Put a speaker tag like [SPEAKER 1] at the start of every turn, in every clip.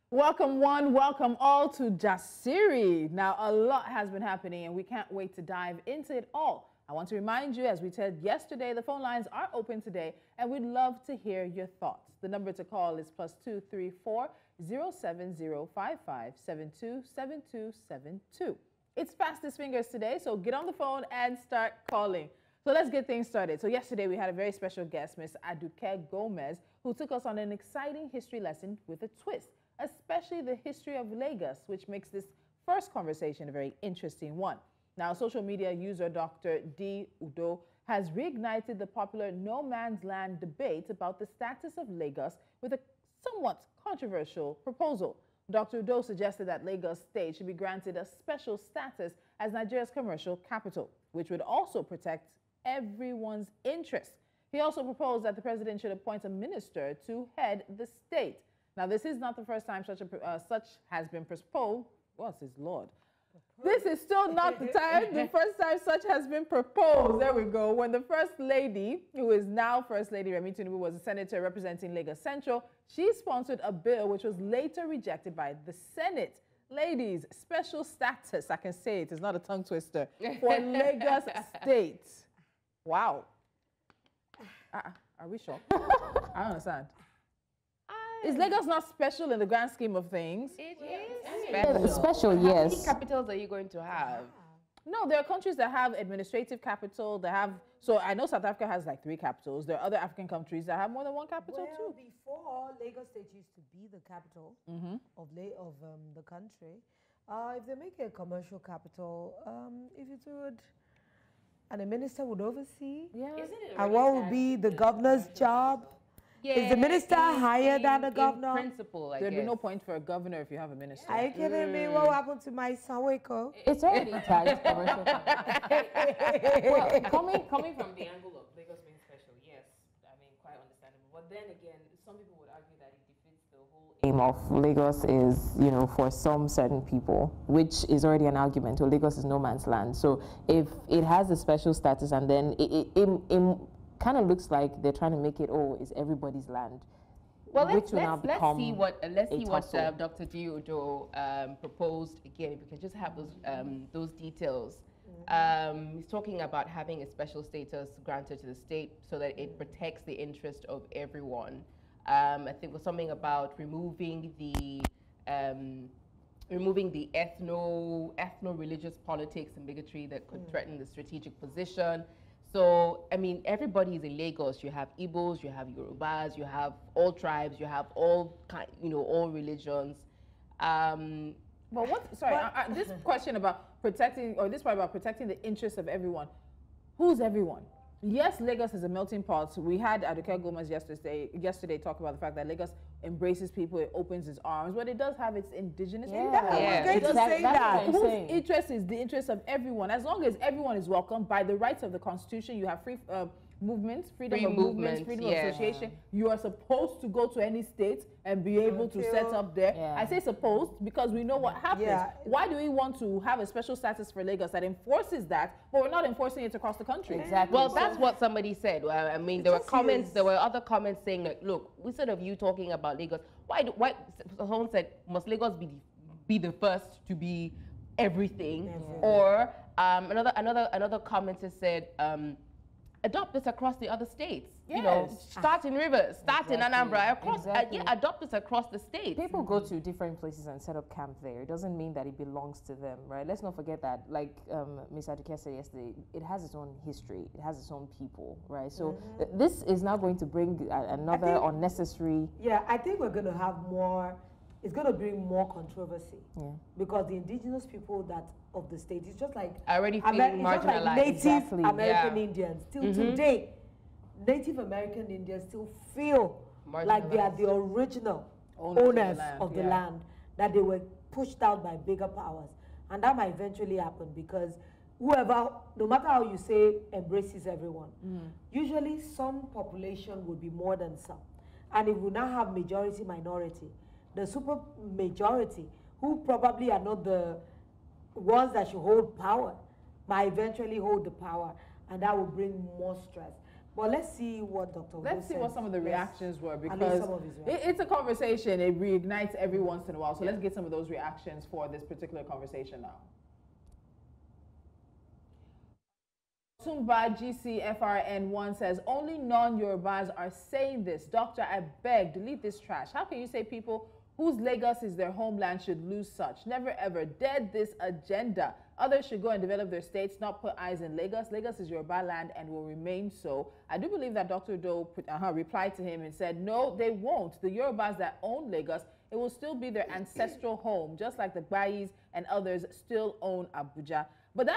[SPEAKER 1] Welcome one, welcome all to Jasiri. Now, a lot has been happening and we can't wait to dive into it all. I want to remind you, as we said yesterday, the phone lines are open today and we'd love to hear your thoughts. The number to call is +234 07055 727272. It's fastest fingers today, so get on the phone and start calling. So let's get things started. So yesterday we had a very special guest, Ms. Aduke Gomez, who took us on an exciting history lesson with a twist, especially the history of Lagos, which makes this first conversation a very interesting one. Now, social media user Dr. D. Udo has reignited the popular no man's land debate about the status of Lagos with a somewhat controversial proposal. Dr. Udo suggested that Lagos State should be granted a special status as Nigeria's commercial capital, which would also protect everyone's interests. He also proposed that the president should appoint a minister to head the state. Now, this is not the first time such has been proposed. What's his Lord? This is still not the first time such has been proposed. There we go. When the First Lady, who is now First Lady Remi Tinubu, was a senator representing Lagos Central, she sponsored a bill which was later rejected by the Senate. Ladies, special status, I can say it, it's not a tongue twister, for Lagos State. Wow. Are we sure? I don't understand. Is Lagos not special in the grand scheme of things?
[SPEAKER 2] It is
[SPEAKER 3] special, yes.
[SPEAKER 2] How many capitals are you going to have?
[SPEAKER 1] No, there are countries that have administrative capital. They have, so I know South Africa has like 3 capitals. There are other African countries that have more than 1 capital too.
[SPEAKER 4] Before, Lagos State used to be the capital of the country. If they make it a commercial capital, if it would, and a minister would oversee, and what would be the governor's job?
[SPEAKER 2] Yeah,
[SPEAKER 4] is the minister higher than the governor?
[SPEAKER 2] In principle,
[SPEAKER 1] There'd be no point for a governor if you have a minister.
[SPEAKER 4] Are you kidding me? What happened to my Saweko?
[SPEAKER 3] It's already tagged commercial.
[SPEAKER 2] Well, coming from the angle of Lagos being special, yes, I mean, quite understandable. But then again, some people would argue that it defeats the whole
[SPEAKER 3] aim of Lagos is, for some certain people, which is already an argument. Well, Lagos is no man's land. So if it has a special status and then it kind of looks like they're trying to make it, is everybody's land.
[SPEAKER 2] Well, let's see what Dr. Diodo proposed again. If we can just have those details. He's talking about having a special status granted to the state so that it protects the interest of everyone. I think it was something about removing the ethno-religious politics and bigotry that could threaten the strategic position. So, I mean, everybody is in Lagos. You have Igbos, you have Yorubas, you have all tribes, you have all all religions.
[SPEAKER 1] But this question about protecting, or this part about protecting the interests of everyone, who's everyone? Yes, Lagos is a melting pot. We had Aduke Gomez yesterday talk about the fact that Lagos embraces people, it opens its arms, but it does have its indigenous
[SPEAKER 4] It does say that.
[SPEAKER 1] Whose interest is the interest of everyone? As long as everyone is welcome by the rights of the Constitution, you have free movement, freedom of movement, freedom of association. You are supposed to go to any state and be able to set up there. I say supposed because we know what happens. Why do we want to have a special status for Lagos that enforces that, but we're not enforcing it across the country?
[SPEAKER 3] Exactly.
[SPEAKER 2] Well, that's what somebody said. I mean, there were other comments saying that, look, instead of you talking about Lagos, why someone said, must Lagos be the first to be everything? Or another commenter said, adopt this across the other states. Start in Rivers, start in Anambra, adopt this across the states.
[SPEAKER 3] People go to different places and set up camp there. It doesn't mean that it belongs to them, right? Let's not forget that, like Ms. Aduke said yesterday, it has its own history, it has its own people, right? So this is now going to bring another unnecessary...
[SPEAKER 4] Yeah, I think we're going to have more... It's going to bring more controversy because the indigenous people of the state is just like
[SPEAKER 2] already feeling marginalized.
[SPEAKER 4] Like Native American Indians till today. Native American Indians still feel like they are the original owners of the land, that they were pushed out by bigger powers, and that might eventually happen because whoever, no matter how you say, embraces everyone. Usually, some population will be more than some, and if we now have majority minority. The super majority, who probably are not the ones that should hold power, might eventually hold the power, and that will bring more stress. Well, let's see what Dr.
[SPEAKER 1] Let's see what some of the reactions were, because
[SPEAKER 4] reactions.
[SPEAKER 1] it's a conversation. It reignites every once in a while. So let's get some of those reactions for this particular conversation now. Tumba GCFRN1 says, only non-Yorubas are saying this. Doctor, I beg, delete this trash. How can you say people whose Lagos is their homeland should lose such? Never ever. Dead this agenda. Others should go and develop their states, not put eyes in Lagos. Lagos is Yoruba land and will remain so. I do believe that Dr. Doe replied to him and said, no, they won't. The Yorubas that own Lagos, it will still be their ancestral home, just like the Bayis and others still own Abuja. But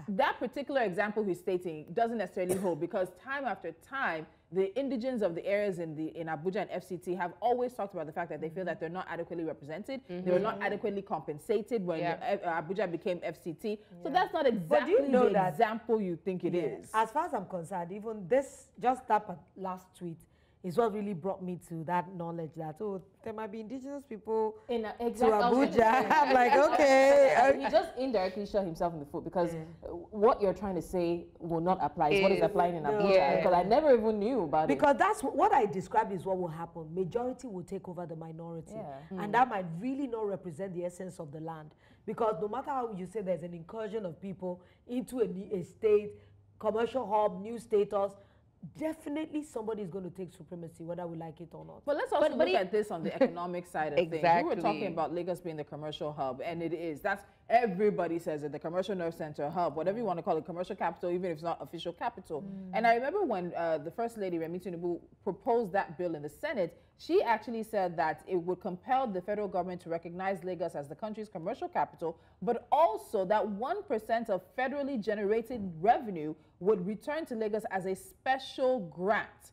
[SPEAKER 1] that particular example he's stating doesn't necessarily hold, because time after time, the indigents of the areas in Abuja and FCT have always talked about the fact that they feel that they're not adequately represented. They were not adequately compensated when Abuja became FCT. So that's not exactly the example you think it is.
[SPEAKER 4] As far as I'm concerned, even this, just that last tweet, is what really brought me to that knowledge that, oh, there might be indigenous people to Abuja. I'm like, okay.
[SPEAKER 3] He just indirectly shot himself in the foot, because what you're trying to say will not apply. It's what is applying in Abuja, because I never even knew about it.
[SPEAKER 4] Because that's what I described is what will happen. Majority will take over the minority. And that might really not represent the essence of the land. Because no matter how you say there's an incursion of people into a state, commercial hub, new status, definitely somebody is going to take supremacy, whether we like it or not.
[SPEAKER 1] But let's also look at this on the economic side of things. We were talking about Lagos being the commercial hub, and it is. That's, everybody says it, the commercial nerve center hub, whatever you want to call it, commercial capital, even if it's not official capital. And I remember when the First Lady, Remi Tinubu, proposed that bill in the Senate, she actually said that it would compel the federal government to recognize Lagos as the country's commercial capital, but also that 1% of federally generated revenue would return to Lagos as a special grant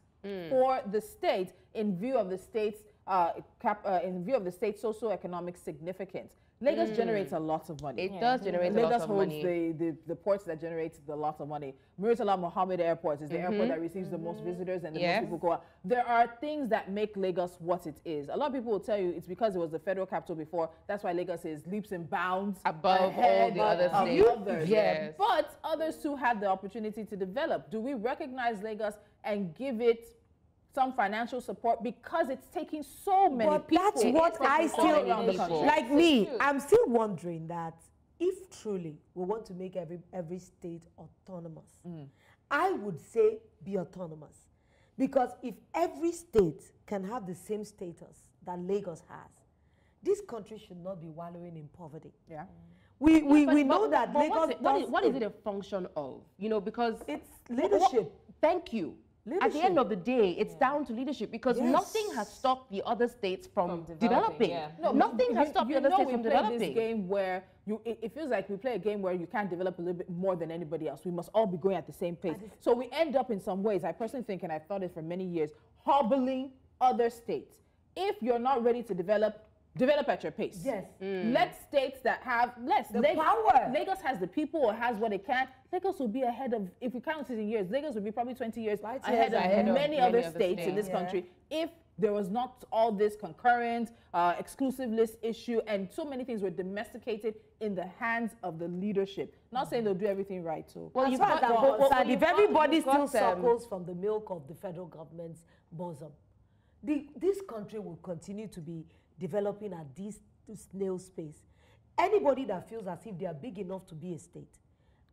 [SPEAKER 1] for the state in view of the state's socioeconomic significance. Lagos generates a lot of money.
[SPEAKER 2] It does generate a lot of money.
[SPEAKER 1] Lagos holds the ports that generate a lot of money. Murtala Mohammed Airport is the airport that receives the most visitors and the most people go out. There are things that make Lagos what it is. A lot of people will tell you it's because it was the federal capital before. That's why Lagos is leaps and bounds
[SPEAKER 2] above all the other states.
[SPEAKER 1] Yes. But others too had the opportunity to develop. Do we recognize Lagos and give it some financial support, because it's taking so many people?
[SPEAKER 4] That's what I still, like me, I'm still wondering that if truly we want to make every state autonomous, I would say be autonomous. Because if every state can have the same status that Lagos has, this country should not be wallowing in poverty. We know that Lagos...
[SPEAKER 2] What is it a function of? You know, because...
[SPEAKER 4] It's leadership.
[SPEAKER 2] Thank you. Leadership. At the end of the day, it's down to leadership, because nothing has stopped the other states from developing.
[SPEAKER 1] No,
[SPEAKER 2] nothing has stopped the other states from developing.
[SPEAKER 1] This game where it feels like we play a game where you can't develop a little bit more than anybody else. We must all be going at the same pace. So we end up in some ways, I personally think, and I've thought it for many years, hobbling other states. If you're not ready to develop at your pace. Let states that have power. Lagos has the people, or has what it can. Lagos will be ahead of, if we count it in years, Lagos will be probably 20 years ahead of many other states in this country, if there was not all this concurrent, exclusive list issue, and so many things were domesticated in the hands of the leadership. Not saying they'll do everything right, too.
[SPEAKER 4] Well, if everybody still suckles from the milk of the federal government's bosom, this country will continue to be developing at this snail space. Anybody that feels as if they are big enough to be a state,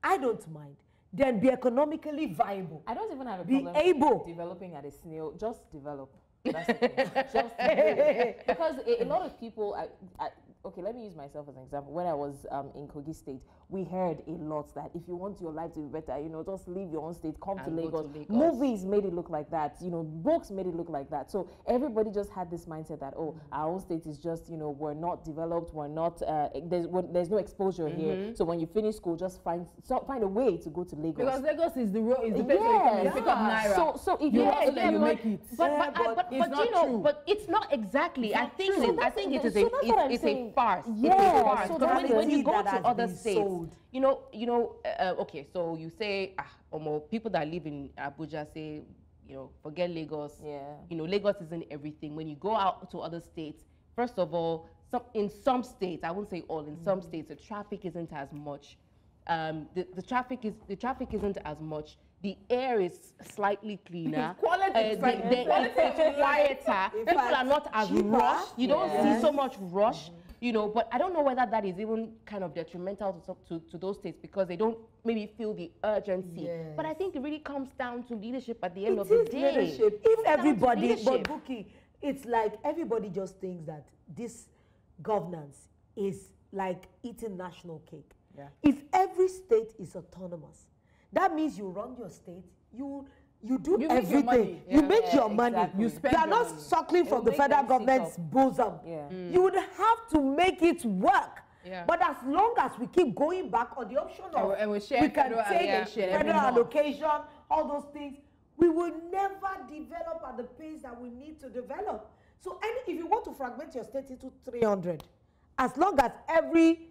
[SPEAKER 4] I don't mind. Then be economically viable.
[SPEAKER 3] I don't even have a problem developing at a snail. Just develop. That's the thing. Just develop. Because a lot of people, okay, let me use myself as an example. When I was in Kogi State, we heard a lot that if you want your life to be better, you know, just leave your own state, come to Lagos. Movies made it look like that, you know, books made it look like that. So everybody just had this mindset that, oh, our own state is just, you know, we're not developed, we're not, there's no exposure here. So when you finish school, just find a way to go to Lagos.
[SPEAKER 1] Because Lagos is the place where you pick up naira.
[SPEAKER 3] So if
[SPEAKER 1] you hustle and you make it.
[SPEAKER 2] But you know, but it's not exactly. I think it is a farce.
[SPEAKER 3] Yeah.
[SPEAKER 2] So when you go to other states, you know, okay, so you say, people that live in Abuja say, you know, forget Lagos. You know, Lagos isn't everything. When you go out to other states, first of all, in some states, I won't say all, in some states, the traffic isn't as much. The traffic isn't as much. the air is slightly cleaner.
[SPEAKER 1] Quality is
[SPEAKER 2] quieter. People are not as rushed. You don't see so much rush. You know, but I don't know whether that is even kind of detrimental to those states because they don't maybe feel the urgency. But I think it really comes down to leadership at the end of the day.
[SPEAKER 4] Leadership. If everybody, but Buki, it's like everybody just thinks that this governance is like eating national cake. If every state is autonomous, that means you run your state, you do everything. You make your money.
[SPEAKER 1] Exactly.
[SPEAKER 4] You are not suckling from the federal government's bosom. You would have to make it work. But as long as we keep going back on the option of
[SPEAKER 1] and we
[SPEAKER 4] can take federal allocation, all those things, we will never develop at the pace that we need to develop. So if you want to fragment your state into 300, as long as every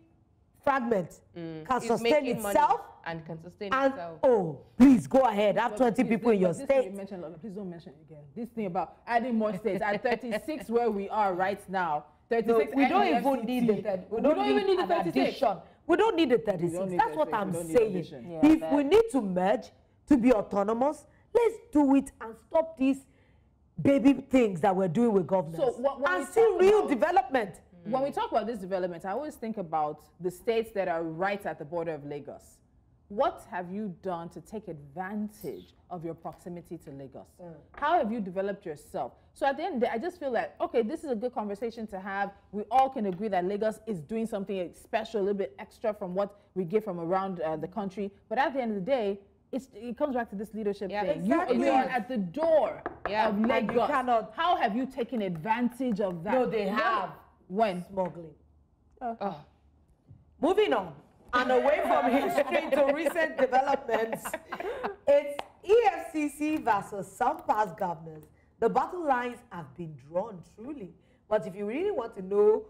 [SPEAKER 4] fragment can sustain itself
[SPEAKER 2] and can sustain itself.
[SPEAKER 4] Oh, please go ahead. Have 20 people in your state.
[SPEAKER 1] Please don't mention it again. This thing about adding more states at 36 where we are right now. 36.
[SPEAKER 4] No, we don't even need the we don't even need the 36. We don't need the 36. That's what I'm saying. If we need to merge to be autonomous, let's do it and stop these baby things that we're doing with governments and see real development.
[SPEAKER 1] When we talk about this development, I always think about the states that are right at the border of Lagos. What have you done to take advantage of your proximity to Lagos? How have you developed yourself? So at the end of the day, I just feel like, okay, this is a good conversation to have. We all can agree that Lagos is doing something special, a little bit extra from what we get from around the country. But at the end of the day, it comes back to this leadership thing.
[SPEAKER 4] Exactly.
[SPEAKER 1] You are at the door of Lagos. How have you taken advantage of that?
[SPEAKER 4] No, they have.
[SPEAKER 1] When?
[SPEAKER 4] Smuggling. Moving on. And away from history to recent developments, it's EFCC versus some past governors. The battle lines have been drawn, truly. But if you really want to know,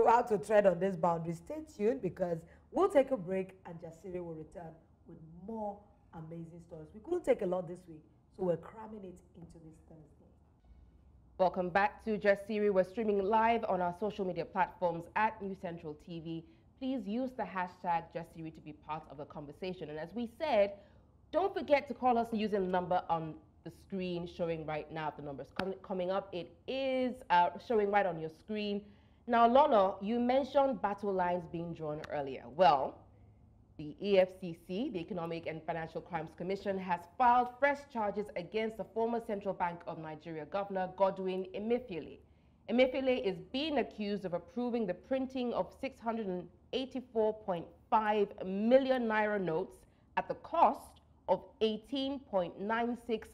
[SPEAKER 4] how to tread on this boundary, stay tuned because we'll take a break and Jasiri will return with more amazing stories. We couldn't take a lot this week, so we're cramming it into this Thursday.
[SPEAKER 2] Welcome back to Jasiri. We're streaming live on our social media platforms at New Central TV. Please use the hashtag Jasiri to be part of the conversation. And as we said, don't forget to call us using the number on the screen showing right now. The number's coming up. It is showing right on your screen. Now, Lolo, you mentioned battle lines being drawn earlier. Well, the EFCC, the Economic and Financial Crimes Commission, has filed fresh charges against the former Central Bank of Nigeria Governor Godwin Emefiele. Emefiele is being accused of approving the printing of 684.5 million naira notes at the cost of 18.96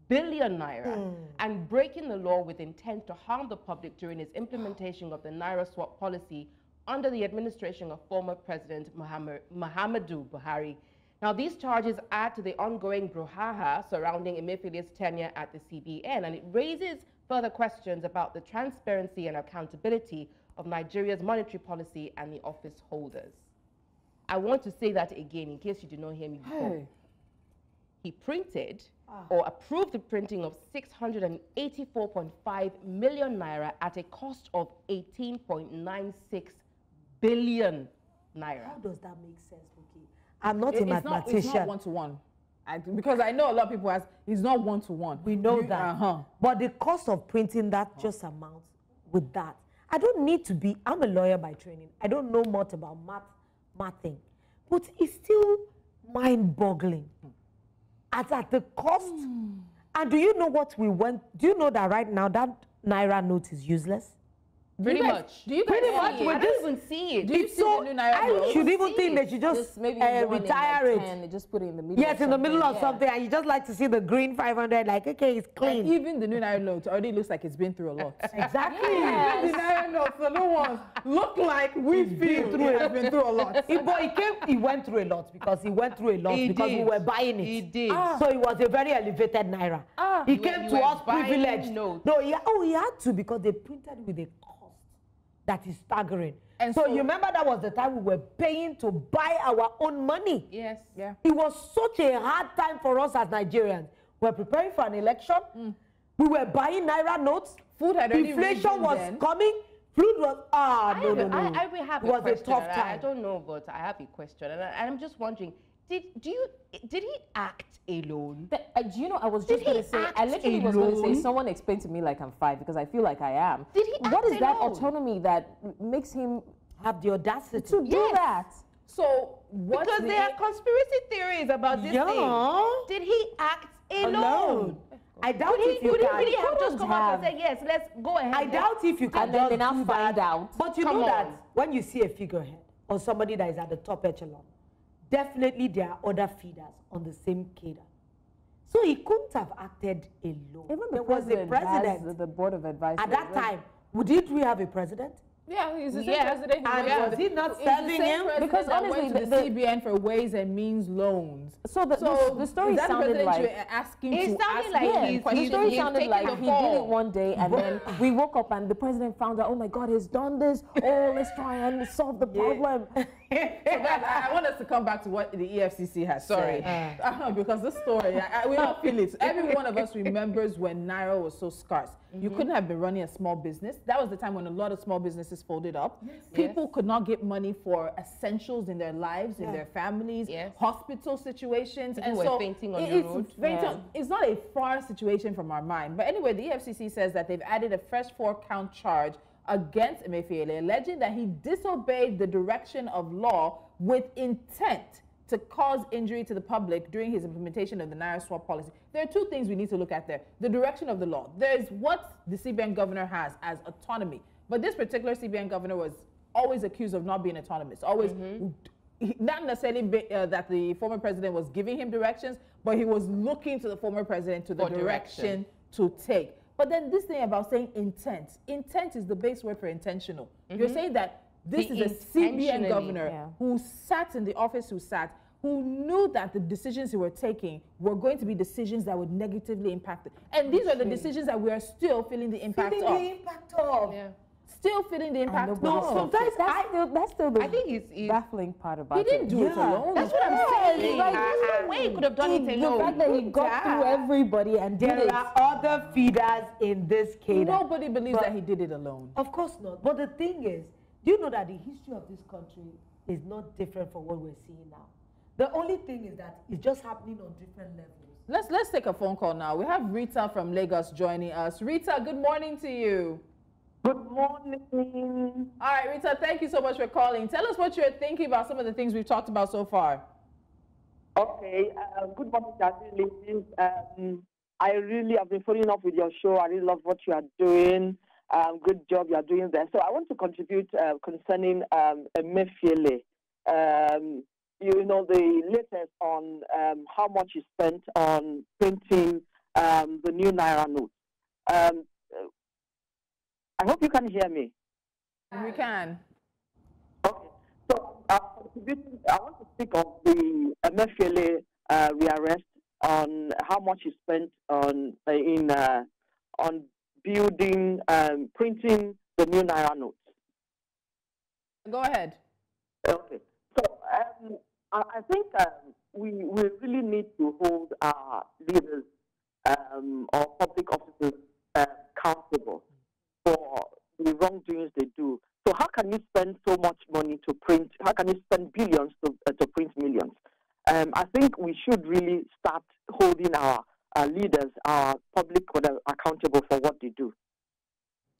[SPEAKER 2] billion naira and breaking the law with intent to harm the public during his implementation of the naira swap policy under the administration of former President Muhammadu Buhari. Now, these charges add to the ongoing brouhaha surrounding Emefiele's tenure at the CBN, and it raises further questions about the transparency and accountability of Nigeria's monetary policy and the office holders. I want to say that again in case you did not hear me before. He printed or approved the printing of 684.5 million naira at a cost of 18.96 billion naira.
[SPEAKER 4] How does that make sense, Buki? I'm not a mathematician.
[SPEAKER 1] It's not one-to-one. Because I know a lot of people ask, it's not one-to-one.
[SPEAKER 4] We know that. But the cost of printing that just amounts with that. I don't need to be, I'm a lawyer by training. I don't know much about mathing. But it's still mind-boggling. At the cost. And do you know what we went, do you know that right now that naira note is useless?
[SPEAKER 2] Pretty much.
[SPEAKER 1] Do you guys
[SPEAKER 2] pretty much? I don't even see it.
[SPEAKER 1] Do you see the new naira note?
[SPEAKER 4] I should even think they should just retire it.
[SPEAKER 3] And just put it in the middle.
[SPEAKER 4] Yes, in the middle of something, and you just like to see the green 500, like, okay, it's clean.
[SPEAKER 1] And even the new naira note already looks like it's been through a lot.
[SPEAKER 4] Exactly.
[SPEAKER 1] Yes. Even the naira notes, the new ones, look like we've been through it. Been through a lot.
[SPEAKER 4] He went through a lot because we were buying it.
[SPEAKER 2] He did.
[SPEAKER 4] So it was a very elevated naira. He came to us privileged. No, he had to because they printed with a cost that is staggering. And so you remember that was the time we were paying to buy our own money.
[SPEAKER 2] Yes.
[SPEAKER 1] Yeah.
[SPEAKER 4] It was such a hard time for us as Nigerians. We were preparing for an election. We were buying naira notes.
[SPEAKER 1] Food had already
[SPEAKER 4] inflation was coming. Food was
[SPEAKER 2] I will have
[SPEAKER 4] it was
[SPEAKER 2] a question.
[SPEAKER 4] a tough time.
[SPEAKER 2] I don't know, but I have a question, and I'm just wondering: did he act alone?
[SPEAKER 3] Do you know, I was just going to say, I literally was going to say, someone explain to me like I'm 5 because I feel like I am.
[SPEAKER 2] Did he act
[SPEAKER 3] What is that
[SPEAKER 2] alone?
[SPEAKER 3] autonomy that makes him
[SPEAKER 4] have the audacity
[SPEAKER 3] to do that?
[SPEAKER 1] So what?
[SPEAKER 2] Because there are conspiracy theories about this thing. Did he act alone?
[SPEAKER 4] I doubt if you
[SPEAKER 2] could
[SPEAKER 4] can.
[SPEAKER 2] he really have just come out and say, yes, let's go ahead?
[SPEAKER 4] I doubt if you can
[SPEAKER 3] And then they
[SPEAKER 4] just
[SPEAKER 3] now
[SPEAKER 4] do
[SPEAKER 3] find
[SPEAKER 4] that.
[SPEAKER 3] out.
[SPEAKER 4] But you know that when you see a figurehead or somebody that is at the top echelon, definitely there are other feeders on the same cadre. So he couldn't have acted alone.
[SPEAKER 3] Even the
[SPEAKER 4] there was a president
[SPEAKER 3] has the board of advisors.
[SPEAKER 4] at that time. Did we have a president?
[SPEAKER 1] Yeah, he's the same president.
[SPEAKER 4] And was he not serving him?
[SPEAKER 1] Because honestly, went to the CBN for ways and means loans.
[SPEAKER 3] So the story sounded like
[SPEAKER 1] asking
[SPEAKER 3] the story sounded like he did it one day and then we woke up and the president found out, oh my God, he's done this. Oh, let's try and solve the problem.
[SPEAKER 1] So guys, I want us to come back to what the EFCC has said. Because this story, we all feel it. Every one of us remembers when naira was so scarce. You couldn't have been running a small business. That was the time when a lot of small businesses folded up. People could not get money for essentials in their lives, in their families, hospital situations.
[SPEAKER 2] People were fainting on the road.
[SPEAKER 1] It's not a far situation from our mind. But anyway, the EFCC says that they've added a fresh 4-count charge against Emefiele, alleging that he disobeyed the direction of law with intent to cause injury to the public during his implementation of the naira swap policy. There are two things we need to look at there. The direction of the law. There's what the CBN governor has as autonomy. But this particular CBN governor was always accused of not being autonomous. Always, not necessarily that the former president was giving him directions, but he was looking to the former president to the direction to take. But then this thing about saying intent. Intent is the base word for intentional. You're saying that this is a CBN governor who sat in the office, who knew that the decisions he were taking were going to be decisions that would negatively impact it. And these are the decisions that we are still feeling the impact of. Still feeling the impact of.
[SPEAKER 3] No, sometimes that's still the baffling part about it.
[SPEAKER 1] He didn't do it alone.
[SPEAKER 2] That's what I'm saying. Like, there's no way he could have done it alone.
[SPEAKER 3] The fact that he got through everybody and
[SPEAKER 4] there are other feeders in this cadre.
[SPEAKER 1] Nobody believes that he did it alone.
[SPEAKER 4] Of course not. But the thing is, do you know that the history of this country is not different from what we're seeing now? The only thing is that it's just happening on different levels.
[SPEAKER 1] Let's take a phone call now. We have Rita from Lagos joining us. Rita, good morning to you.
[SPEAKER 5] Good morning.
[SPEAKER 1] All right, Rita, thank you so much for calling. Tell us what you're thinking about some of the things we've talked about so far.
[SPEAKER 5] Okay, good morning, ladies. I really have been following up with your show. I really love what you are doing. Good job you are doing there. So I want to contribute concerning Emefiele. You know, the latest on how much he spent on printing the new naira notes. I hope you can hear me.
[SPEAKER 1] We can.
[SPEAKER 5] Okay. So I want to speak of the Emefiele rearrest on how much he spent on building, printing the new naira notes.
[SPEAKER 1] Go ahead.
[SPEAKER 5] Okay. So I think we really need to hold our leaders or public officers accountable for the wrongdoings they do. So how can you spend so much money to print? How can you spend billions to print millions? I think we should really start holding our leaders, our public accountable for what they do.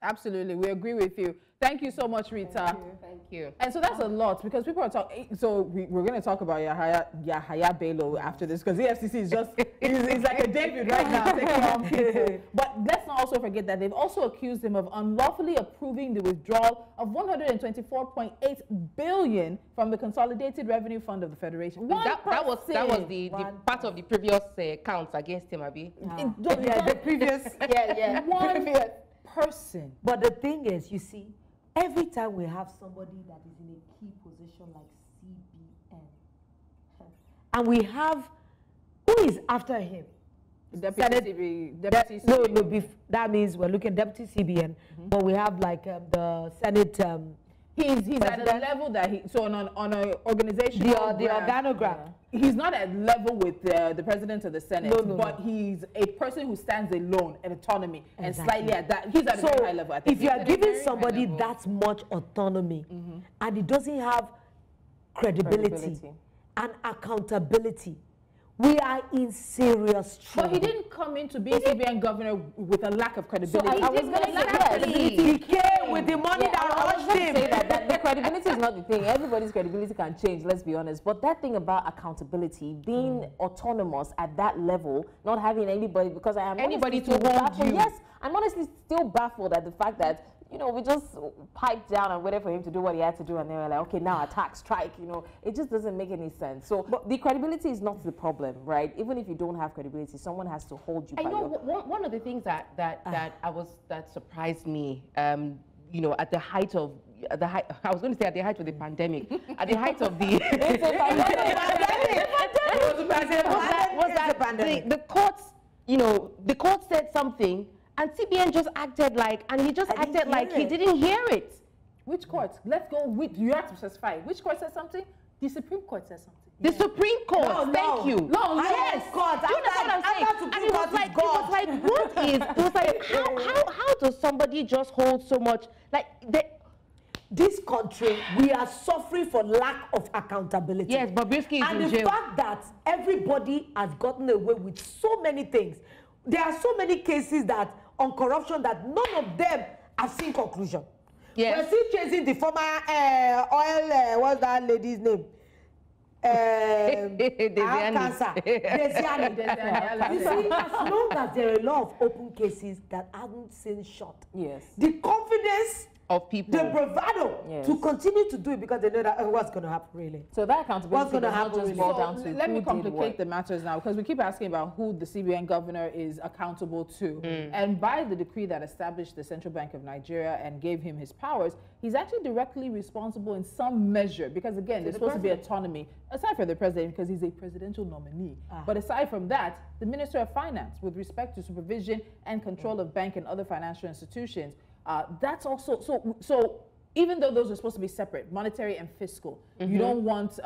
[SPEAKER 1] Absolutely, we agree with you. Thank you so much, Rita.
[SPEAKER 2] Thank you.
[SPEAKER 1] And so that's a lot because people are talking. So we're going to talk about Yahaya Bello after this because the EFCC is just he's like a David right now taking on people. But let's not also forget that they've also accused him of unlawfully approving the withdrawal of 124.8 billion from the Consolidated Revenue Fund of the Federation.
[SPEAKER 2] That was the part of the previous counts against him, Abi.
[SPEAKER 4] The previous.
[SPEAKER 1] One person.
[SPEAKER 4] But the thing is, you see, every time we have somebody that is in a key position like CBN, and we have, who is after him?
[SPEAKER 1] Deputy CBN.
[SPEAKER 4] That means we're looking at Deputy CBN, but we have like the Senate.
[SPEAKER 1] He's at a level that on an organization.
[SPEAKER 4] The organogram.
[SPEAKER 1] He's not at level with the president of the Senate, but he's a person who stands alone in autonomy and slightly at that. He's at a very high level. I think.
[SPEAKER 4] If you are giving somebody that much autonomy and he doesn't have credibility, and accountability, we are in serious trouble.
[SPEAKER 1] But he didn't come into being CBN governor with a lack of credibility.
[SPEAKER 3] So I was going to say, yes.
[SPEAKER 4] He came with the money that rushed him.
[SPEAKER 3] Say that the credibility is not the thing. Everybody's credibility can change, let's be honest. But that thing about accountability, being autonomous at that level, not having anybody, because I am
[SPEAKER 2] anybody to
[SPEAKER 3] hold
[SPEAKER 2] you.
[SPEAKER 3] Yes, I'm honestly still baffled at the fact that, you know, we just piped down and waited for him to do what he had to do, and they were like, okay, now attack, strike, you know. It just doesn't make any sense. So but the credibility is not the problem, right? Even if you don't have credibility, someone has to hold you.
[SPEAKER 2] I know one of the things that surprised me, you know, at the height of I was going to say at the height of the pandemic, at the height of the the courts, you know, the court said something. And CBN just acted like, and he just acted like he didn't hear it.
[SPEAKER 1] Which court? Let's go with, you have to specify. Which court said something? The Supreme Court said something.
[SPEAKER 2] The Supreme Court, thank you.
[SPEAKER 4] No,
[SPEAKER 2] yes.
[SPEAKER 4] God,
[SPEAKER 2] Do you know what I'm saying? And it was like, what is, it was like, how does somebody just hold so much, like,
[SPEAKER 4] this country, we are suffering for lack of accountability.
[SPEAKER 2] Yes, Bobrisky is in jail.
[SPEAKER 4] And the fact that everybody has gotten away with so many things. There are so many cases that on corruption that none of them have seen conclusion.
[SPEAKER 2] Yes.
[SPEAKER 4] We're still chasing the former oil, what's that lady's name? Cancer. You see, as long as there are a lot of open cases that haven't seen shot,
[SPEAKER 3] yes,
[SPEAKER 4] the confidence
[SPEAKER 2] of people,
[SPEAKER 4] the bravado to continue to do it because they know that what's going to happen really.
[SPEAKER 3] So that accountability does not just boil down to
[SPEAKER 1] let me complicate the matters now, because we keep asking about who the CBN governor is accountable to. And by the decree that established the Central Bank of Nigeria and gave him his powers, he's actually directly responsible in some measure, because again, there's supposed to be autonomy, aside from the president, because he's a presidential nominee. But aside from that, the Minister of Finance, with respect to supervision and control of bank and other financial institutions, that's also, so even though those are supposed to be separate, monetary and fiscal, you don't want,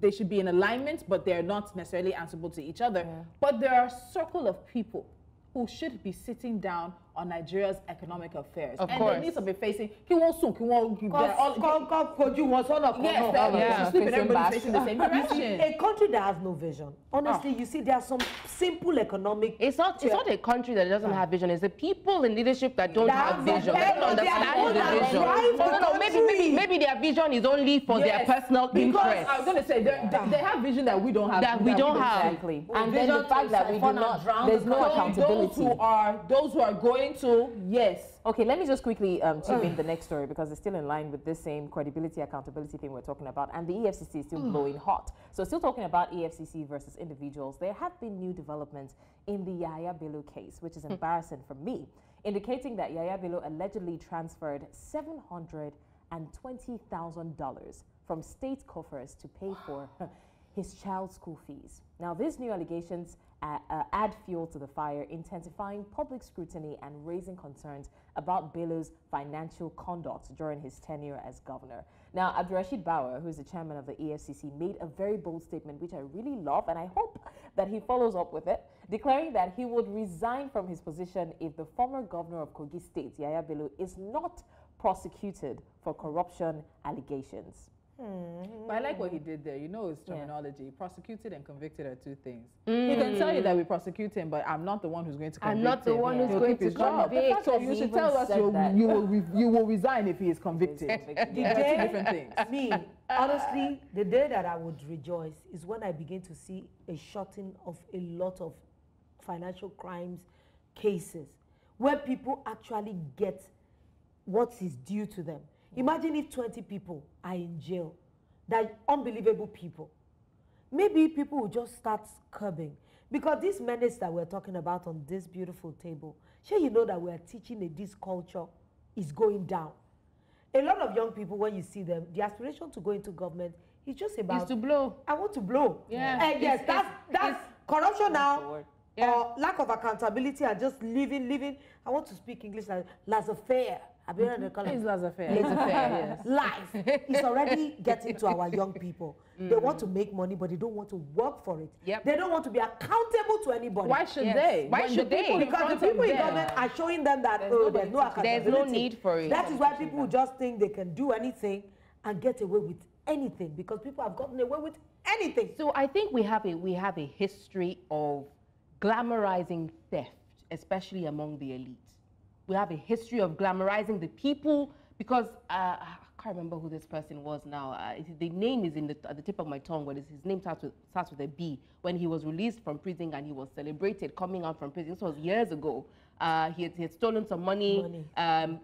[SPEAKER 1] they should be in alignment, but they're not necessarily answerable to each other. But there are a circle of people who should be sitting down on Nigeria's economic affairs.
[SPEAKER 2] Of
[SPEAKER 1] and
[SPEAKER 2] course.
[SPEAKER 1] they need to be facing, everybody's facing the same direction.
[SPEAKER 4] A country that has no vision. Honestly, you see, there are some simple economic...
[SPEAKER 2] It's not a country that doesn't have vision. It's the people in leadership that don't have vision. They don't understand the vision. No, maybe their vision is only for their personal interest.
[SPEAKER 1] I was going to say, they have vision that we don't have.
[SPEAKER 2] That we don't have.
[SPEAKER 3] Exactly. And then the fact that we do not, there's no accountability.
[SPEAKER 1] Those who are going to, yes.
[SPEAKER 3] Okay, let me just quickly chip in the next story, because it's still in line with this same credibility, accountability thing we're talking about. And the EFCC is still blowing hot. So still talking about EFCC versus individuals, there have been new developments in the Yahaya Bello case, which is embarrassing for me, indicating that Yahaya Bello allegedly transferred $720,000 from state coffers to pay for his child's school fees. Now, these new allegations add fuel to the fire, intensifying public scrutiny and raising concerns about Bello's financial conduct during his tenure as governor. Now, Abdurrashid Bauer, who is the chairman of the EFCC, made a very bold statement, which I really love, and I hope that he follows up with it, declaring that he would resign from his position if the former governor of Kogi State, Yahaya Bello, is not prosecuted for corruption allegations.
[SPEAKER 1] But I like what he did there. You know his terminology. Prosecuted and convicted are two things. He can tell you that we prosecute him, but I'm not the one who's going to convict him.
[SPEAKER 2] I'm not the one who's going to convict.
[SPEAKER 1] So you should tell us you will resign if he is convicted. Two different things.
[SPEAKER 4] Me, honestly, the day that I would rejoice is when I begin to see a shortening of a lot of financial crimes cases where people actually get what is due to them. Imagine if 20 people are in jail, that unbelievable people. Maybe people will just start curbing. Because this menace that we're talking about on this beautiful table, sure you know that we're teaching that this culture is going down. A lot of young people, when you see them, the aspiration to go into government is just about...
[SPEAKER 2] Is to blow.
[SPEAKER 4] I want to blow.
[SPEAKER 2] Yeah.
[SPEAKER 4] And yes, that's corruption now. Yeah. Or lack of accountability and just living. I want to speak English like laissez-faire.
[SPEAKER 1] It's laissez-faire.
[SPEAKER 4] Yes. Life is already getting to our young people. They want to make money, but they don't want to work for it. They don't want to be accountable to anybody.
[SPEAKER 1] Why should they?
[SPEAKER 2] Why should they?
[SPEAKER 4] Because the people in government are showing them that there's no accountability.
[SPEAKER 2] There's no need for it.
[SPEAKER 4] That is why people just think they can do anything and get away with anything because people have gotten away with anything.
[SPEAKER 2] So I think we have a history of glamorizing theft, especially among the elite. We have a history of glamorizing the people because I can't remember who this person was now. The name is at the tip of my tongue, but his name starts with a B. When he was released from prison and he was celebrated coming out from prison, this was years ago. He had stolen some money. I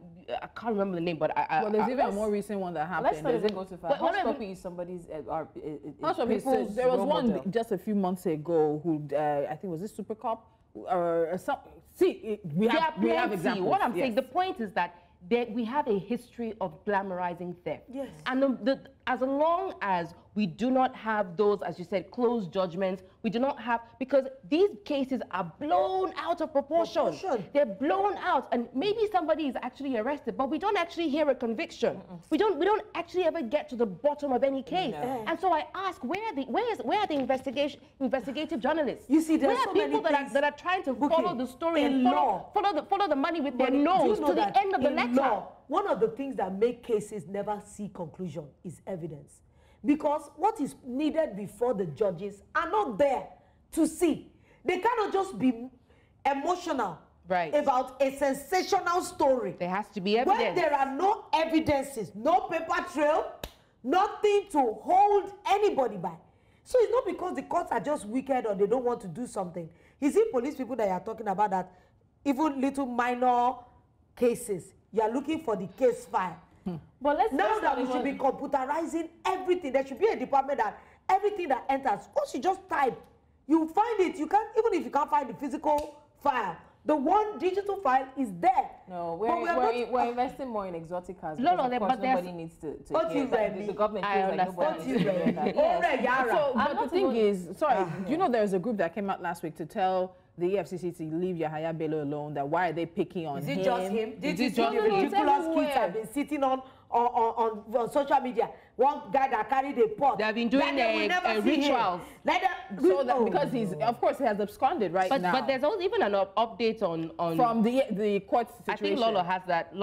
[SPEAKER 2] can't remember the name, but
[SPEAKER 1] well, there's even a more recent one that happened.
[SPEAKER 3] Let's not even go too far. Hush Puppy is somebody's.
[SPEAKER 1] There was one model. Just a few months ago who I think was this Super Cop or some. See, we have examples.
[SPEAKER 2] What I'm saying, the point is that we have a history of glamorizing theft.
[SPEAKER 4] Yes.
[SPEAKER 2] And as long as we do not have those, as you said, closed judgments, we do not have, because these cases are blown out of proportion. They're blown out, and maybe somebody is actually arrested, but we don't actually hear a conviction. We don't actually ever get to the bottom of any case. No. And so I ask, where are the investigative journalists?
[SPEAKER 4] You see, there's
[SPEAKER 2] so people that are trying to follow the story and follow the money with their nose to the end of the letter.
[SPEAKER 4] One of the things that make cases never see conclusion is evidence. Because what is needed before the judges are not there to see. They cannot just be emotional about a sensational story.
[SPEAKER 2] There has to be evidence.
[SPEAKER 4] When there are no evidences, no paper trail, nothing to hold anybody by. So it's not because the courts are just wicked or they don't want to do something. You see police people that you are talking about that even little minor cases, you are looking for the case file.
[SPEAKER 3] But
[SPEAKER 4] now that we should be computerizing everything, there should be a department that everything that enters, once you just type, you find it. You can't, even if you can't find the physical file, the one digital file is there.
[SPEAKER 3] No, we're investing more in exotic cars.
[SPEAKER 2] No,
[SPEAKER 3] but nobody needs to hear that. The government feels like nobody needs to hear that.
[SPEAKER 1] Yes. But the thing is, you know, there's a group that came out last week to tell the EFCC to leave Yahaya Bello alone. That why are they picking on him?
[SPEAKER 4] Is it just him? Did you see the ridiculous kids have been sitting on social media? One guy that carried a pot.
[SPEAKER 2] They have been doing rituals.
[SPEAKER 1] Because of course, he has absconded now.
[SPEAKER 2] But there's also even an update on
[SPEAKER 1] from the court situation.
[SPEAKER 2] I think Lolo has that.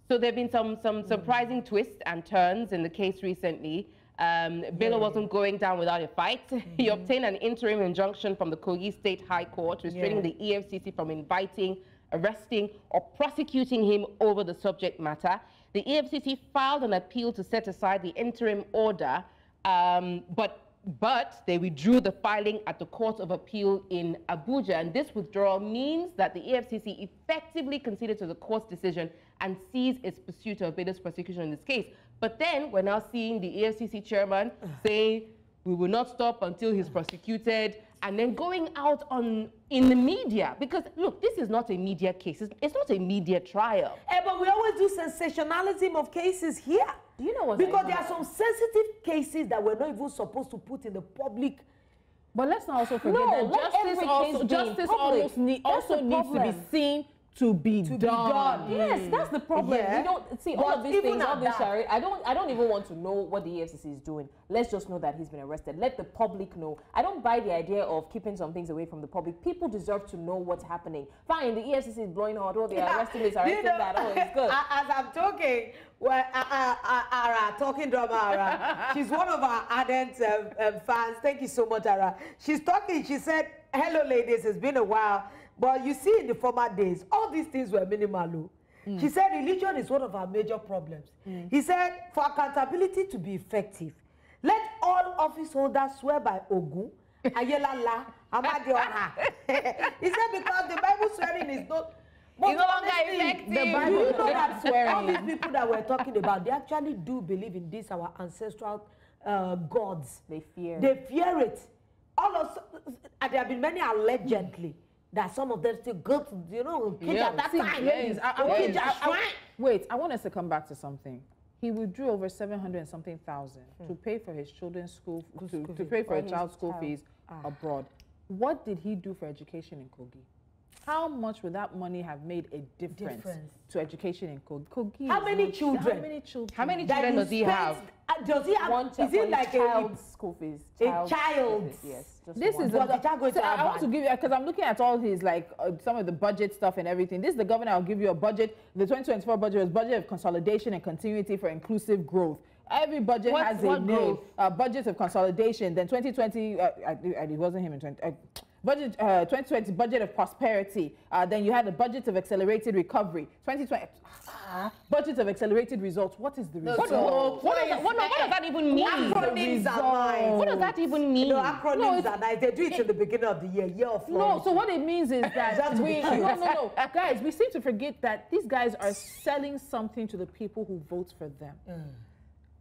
[SPEAKER 2] So there have been some surprising twists and turns in the case recently. Bello wasn't going down without a fight. He obtained an interim injunction from the Kogi State High Court restraining the EFCC from inviting, arresting, or prosecuting him over the subject matter. The EFCC filed an appeal to set aside the interim order, but they withdrew the filing at the Court of Appeal in Abuja. And this withdrawal means that the EFCC effectively conceded to the court's decision and ceased its pursuit of Bello's prosecution in this case. But then we're now seeing the EFCC chairman saying we will not stop until he's prosecuted, and then going out in the media. Because look, this is not a media case. It's not a media trial.
[SPEAKER 4] But we always do sensationalism of cases here.
[SPEAKER 3] Do you know what?
[SPEAKER 4] Because there are some sensitive cases that we're not even supposed to put in the public.
[SPEAKER 1] But let's not also forget that justice also needs to be seen to be done.
[SPEAKER 3] Yes, that's the problem.
[SPEAKER 4] Yeah.
[SPEAKER 3] We don't see all of these things, all this charade. I don't even want to know what the EFCC is doing. Let's just know that he's been arrested. Let the public know. I don't buy the idea of keeping some things away from the public. People deserve to know what's happening. Fine, the EFCC is blowing out. Oh, they are arresting this, arresting that. Oh, it's good.
[SPEAKER 4] As I'm talking, Ara, talking drama, Ara. She's one of our ardent fans. Thank you so much, Ara. She's talking. She said, "Hello, ladies. It's been a while. But you see, in the former days, all these things were minimal." She said religion is one of our major problems. He said, for accountability to be effective, let all office holders swear by Ogun, Ayelala, Amadioha. He said because the Bible swearing is not...
[SPEAKER 2] It's no longer effective.
[SPEAKER 4] The Bible, you know that swearing. All these people that we're talking about, they actually do believe in this, our ancestral gods.
[SPEAKER 3] They fear
[SPEAKER 4] it. And there have been many allegedly that some of them still go to, kids at that time.
[SPEAKER 1] Wait, I want us to come back to something. He withdrew over 700 and something thousand to pay for his children's school, to pay for a child's school fees abroad. What did he do for education in Kogi? How much would that money have made a difference to education in Kogi?
[SPEAKER 4] How many children?
[SPEAKER 2] How many children does he have?
[SPEAKER 4] Does he have? Is it like a
[SPEAKER 3] child's school fees?
[SPEAKER 4] A child?
[SPEAKER 3] Yes.
[SPEAKER 1] This is
[SPEAKER 4] the child going to have
[SPEAKER 1] I want to give you, because I'm looking at all his like some of the budget stuff and everything. This is the governor. I'll give you a budget. The 2024 budget was budget of consolidation and continuity for inclusive growth. Every budget has a name. Budget of consolidation. Then 2020, it wasn't him in 20. Budget 2020 budget of prosperity. Then you had the budget of accelerated recovery. 2020 budget of accelerated results. What is the result?
[SPEAKER 2] What does that even mean?
[SPEAKER 4] Acronyms are mine.
[SPEAKER 2] What does that even mean?
[SPEAKER 4] No, acronyms are nice. They do it in the beginning of the year of
[SPEAKER 1] no. So what it means is that no, guys, we seem to forget that these guys are selling something to the people who vote for them.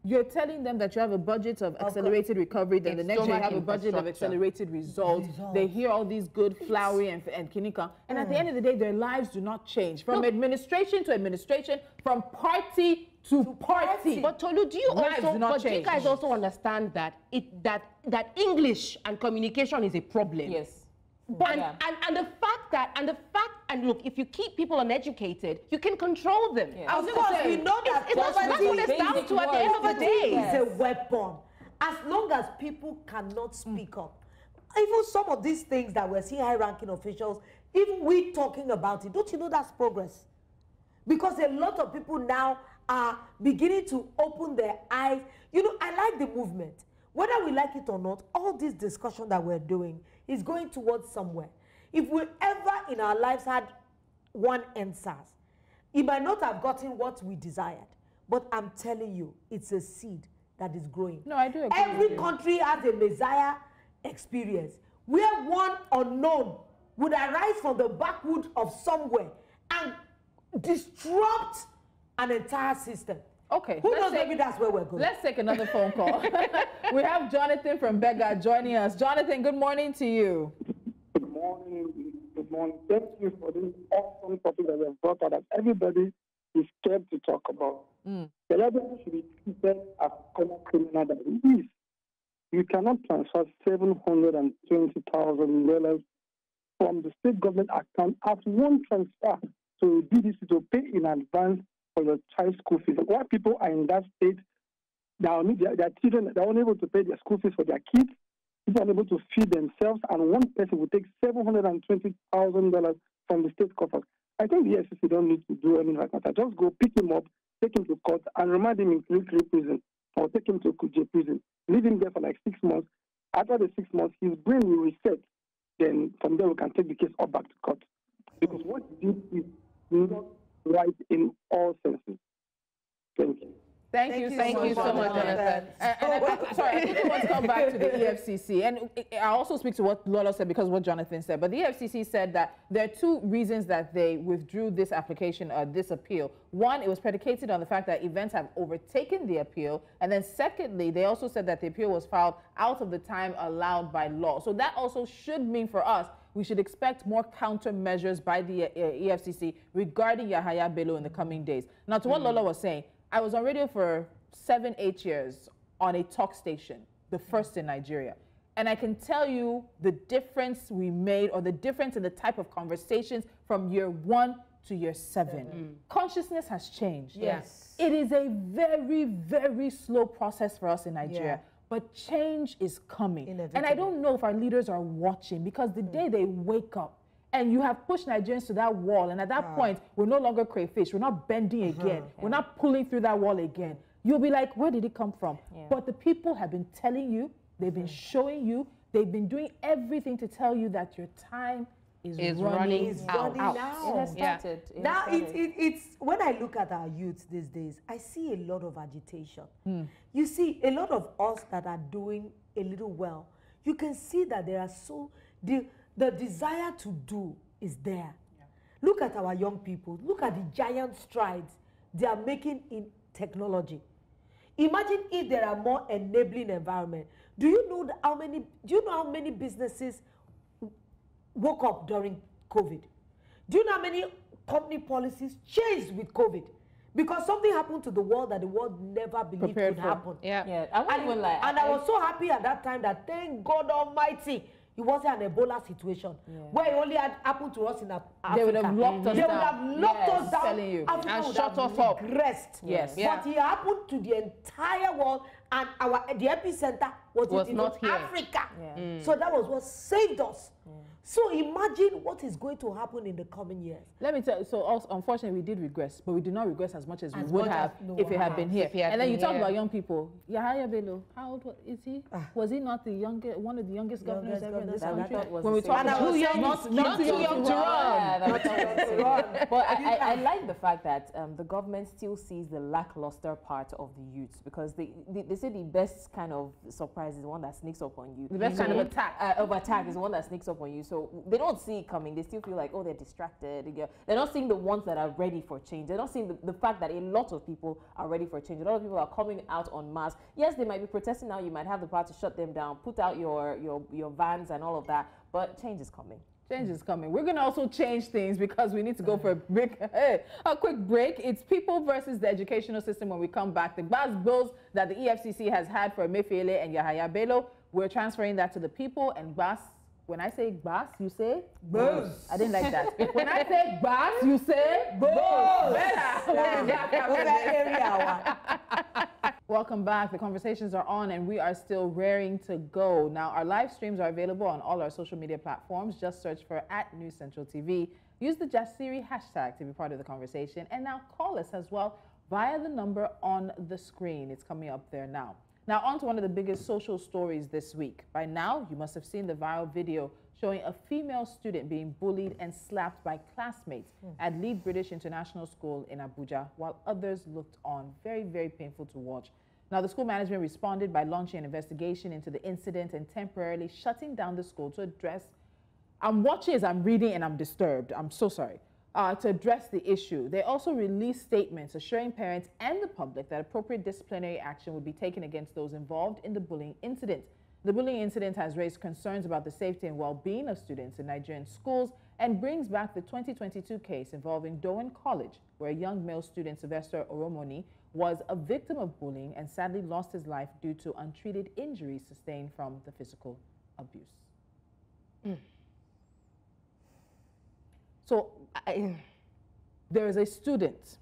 [SPEAKER 1] You're telling them that you have a budget of accelerated recovery, then the next year you have a budget of accelerated results. They hear all these good, flowery and kinika, and at the end of the day, their lives do not change. From administration to administration, from party to party.
[SPEAKER 2] But Tolu, do you guys also understand that that English and communication is a problem?
[SPEAKER 3] Yes.
[SPEAKER 2] But and the fact and look, if you keep people uneducated, you can control them.
[SPEAKER 4] Of course, we know that
[SPEAKER 2] that's what it's down to at the end of the day.
[SPEAKER 4] It's a weapon. As long as people cannot speak up, even some of these things that we're seeing high-ranking officials, even we talking about it, don't you know that's progress? Because a lot of people now are beginning to open their eyes. You know, I like the movement. Whether we like it or not, all this discussion that we're doing is going towards somewhere. If we ever in our lives had one NSAS, it might not have gotten what we desired. But I'm telling you, it's a seed that is growing.
[SPEAKER 1] No, I do agree.
[SPEAKER 4] Every country has a Messiah experience where one unknown would arise from the backwood of somewhere and disrupt an entire system.
[SPEAKER 1] Okay.
[SPEAKER 4] Who knows, maybe that's where we're going.
[SPEAKER 1] Let's take another phone call. We have Jonathan from Bega joining us. Jonathan, good morning to you.
[SPEAKER 6] Good morning. Good morning. Thank you for this awesome topic that we have brought out that everybody is scared to talk about. Celebrity should be treated as common criminal that it is. You cannot transfer $720,000 from the state government account as one transfer to BDC to pay in advance for your child's school fees. Why people are in that state, their children, they're unable to pay their school fees for their kids, people are unable to feed themselves, and one person will take $720,000 from the state coffers. I think the EFCC don't need to do anything like that. Just go pick him up, take him to court, and remand him in Kirikiri prison, or take him to Kuje prison. Leave him there for like 6 months. After the 6 months, his brain will reset. Then from there, we can take the case up back to court. Because what he did is not right in all senses. Thank you.
[SPEAKER 1] Thank you so much, Jonathan. I think we want to come back to the EFCC. And I also speak to what Lolo said because of what Jonathan said. But the EFCC said that there are two reasons that they withdrew this application, this appeal. One, it was predicated on the fact that events have overtaken the appeal. And then secondly, they also said that the appeal was filed out of the time allowed by law. So that also should mean for us, we should expect more countermeasures by the EFCC regarding Yahaya Bello in the coming days. Now, to what Lolo was saying, I was on radio for 7-8 years on a talk station, the first in Nigeria. And I can tell you the difference we made, or the difference in the type of conversations from year 1 to year 7. Consciousness has changed.
[SPEAKER 4] Yes.
[SPEAKER 1] It is a very, very slow process for us in Nigeria. But change is coming. And I don't know if our leaders are watching, because the day they wake up and you have pushed Nigerians to that wall, and at that point, we're no longer crayfish, we're not bending again, we're not pulling through that wall again. You'll be like, where did it come from? But the people have been telling you, they've been showing you, they've been doing everything to tell you that your time is running out.
[SPEAKER 3] It has started.
[SPEAKER 4] It's when I look at our youth these days, I see a lot of agitation. You see a lot of us that are doing a little well. You can see that there are the desire to do is there. Look at our young people. Look at the giant strides they are making in technology. Imagine if there are more enabling environment. Do you know how many businesses woke up during COVID? Do you know how many company policies changed with COVID? Because something happened to the world that the world never believed could happen.
[SPEAKER 3] I wouldn't even lie.
[SPEAKER 4] And I was so happy at that time that, thank God Almighty, it wasn't an Ebola situation where it only had happened to us in Africa.
[SPEAKER 1] They would have locked us down.
[SPEAKER 4] They would have locked us down.
[SPEAKER 1] Telling you.
[SPEAKER 4] Africa
[SPEAKER 1] And shut us up.
[SPEAKER 4] Regressed.
[SPEAKER 1] Yes.
[SPEAKER 4] But it happened to the entire world, and the epicenter was in
[SPEAKER 2] not here.
[SPEAKER 4] Africa. So that was what saved us. So imagine what is going to happen in the coming years.
[SPEAKER 1] Let me tell you, so also, unfortunately, we did regress, but we did not regress as much as we would have if it had been here. And then you talk about young people. Yahaya Bello, how old is he? Was he not the youngest, one of the youngest governors ever in this country? When we talk about
[SPEAKER 2] too young, not too young to run.
[SPEAKER 3] But I like the fact that the government still sees the lackluster part of the youth, because they say the best kind of surprise is the one that sneaks up on you.
[SPEAKER 1] The best kind of
[SPEAKER 3] attack is the one that sneaks up on you. So they don't see it coming. They still feel like, oh, they're distracted. They're not seeing the ones that are ready for change. They're not seeing the fact that a lot of people are ready for change. A lot of people are coming out en masse. Yes, they might be protesting now. You might have the power to shut them down, put out your vans and all of that. But change is coming.
[SPEAKER 1] Change is coming. We're going to also change things because we need to go for a quick break. It's people versus the educational system when we come back. The bills that the EFCC has had for Emefiele and Yahaya Bello, we're transferring that to the people, and when I say Bas, you say?
[SPEAKER 4] Boss.
[SPEAKER 1] I didn't like that. When I say Bas, you say? Boss. Welcome back. The conversations are on and we are still raring to go. Now, our live streams are available on all our social media platforms. Just search for @NewsCentralTV. Use the Jasiri hashtag to be part of the conversation. And now call us as well via the number on the screen. It's coming up there now. Now, on to one of the biggest social stories this week. By now, you must have seen the viral video showing a female student being bullied and slapped by classmates at Lead British International School in Abuja, while others looked on. Very, very painful to watch. Now, the school management responded by launching an investigation into the incident and temporarily shutting down the school to address. I'm watching as I'm reading and I'm disturbed. I'm so sorry. To address the issue. They also released statements assuring parents and the public that appropriate disciplinary action would be taken against those involved in the bullying incident. The bullying incident has raised concerns about the safety and well-being of students in Nigerian schools and brings back the 2022 case involving Dowen College, where a young male student, Sylvester Oromoni, was a victim of bullying and sadly lost his life due to untreated injuries sustained from the physical abuse. So there is a student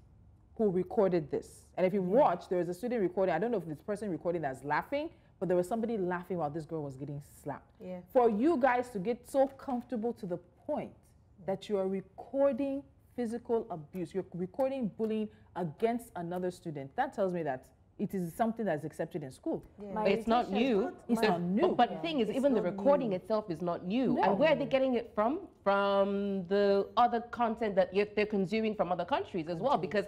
[SPEAKER 1] who recorded this. And if you watch, there is a student recording. I don't know if this person recording that's laughing, but there was somebody laughing while this girl was getting slapped. For you guys to get so comfortable to the point that you are recording physical abuse, you're recording bullying against another student, that tells me that it is something that's accepted in school.
[SPEAKER 2] It's not new.
[SPEAKER 1] It's not new.
[SPEAKER 2] But the thing is, even the recording itself is not new. And where are they getting it from? From the other content that they're consuming from other countries as well. Because